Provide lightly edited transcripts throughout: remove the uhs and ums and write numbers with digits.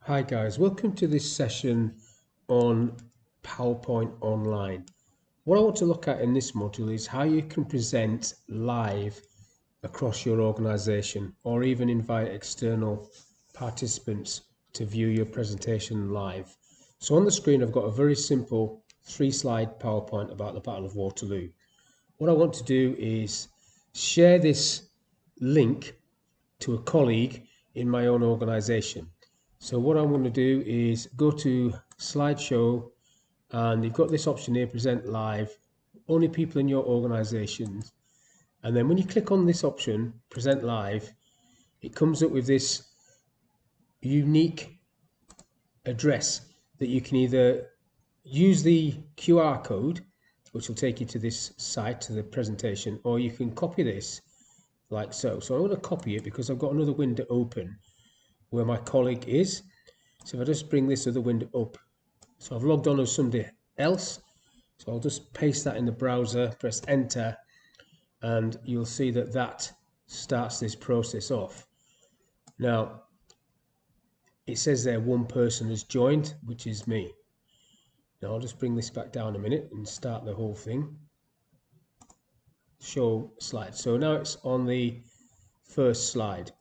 Hi guys, welcome to this session on PowerPoint Online. What I want to look at in this module is how you can present live across your organization or even invite external participants to view your presentation live. So on the screen I've got a very simple 3-slide PowerPoint about the Battle of Waterloo. What I want to do is share this link to a colleague in my own organization. So what I'm going to do is go to slideshow, and you've got this option here, present live, only people in your organization. And then when you click on this option, present live, it comes up with this unique address that you can either use the QR code, which will take you to this site, to the presentation, or you can copy this like so. So I'm going to copy it because I've got another window open where my colleague is. So if I just bring this other window up, so I've logged on as somebody else, so I'll just paste that in the browser, press enter, and you'll see that that starts this process off. Now it says there one person has joined, which is me. Now I'll just bring this back down a minute and start the whole thing. Show slide. So now it's on the first slide.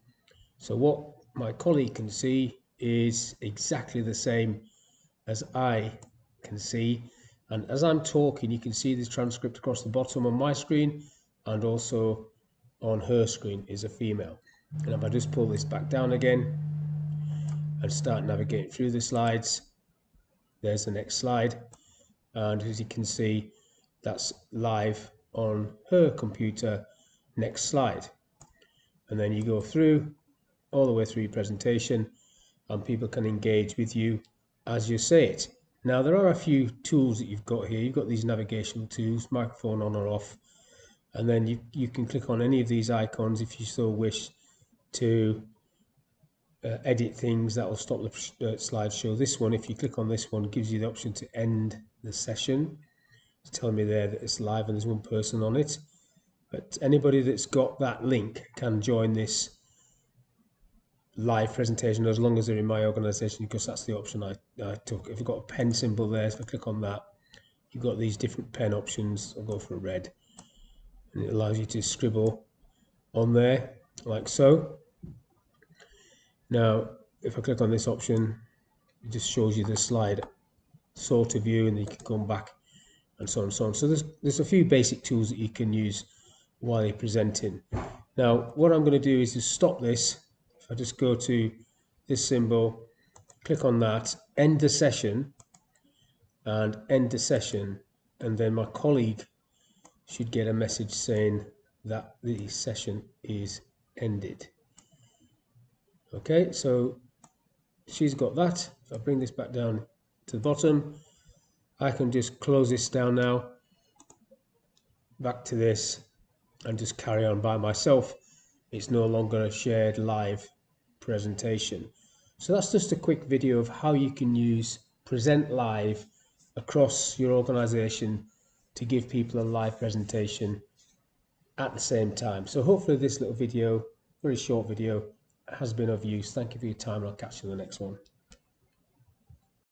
So what my colleague can see is exactly the same as I can see, and as I'm talking you can see this transcript across the bottom on my screen, and also on her screen is a female. And if I just pull this back down again and start navigating through the slides, there's the next slide, and as you can see that's live on her computer. Next slide. And then you go through all the way through your presentation and people can engage with you as you say it. Now there are a few tools that you've got here. You've got these navigational tools, microphone on or off, and then you can click on any of these icons if you so wish to edit things. That will stop the slideshow. This one, if you click on this one, gives you the option to end the session. It's telling me there that it's live and there's one person on it, but anybody that's got that link can join this live presentation as long as they're in my organization, because that's the option I took. If you've got a pen symbol there, if I click on that, you've got these different pen options. I'll go for a red, and it allows you to scribble on there like so. Now if I click on this option, it just shows you the slide sort of view, and you can come back and so on and so on. So there's a few basic tools that you can use while you're presenting. Now what I'm going to do is just stop this. If I just go to this symbol, click on that, end the session, and end the session, and then my colleague should get a message saying that the session is ended. Okay, so she's got that. If I bring this back down to the bottom, I can just close this down now, back to this, and just carry on by myself. It's no longer a shared live presentation. So that's just a quick video of how you can use present live across your organization to give people a live presentation at the same time. So hopefully this little video, very short video, has been of use. Thank you for your time, and I'll catch you in the next one.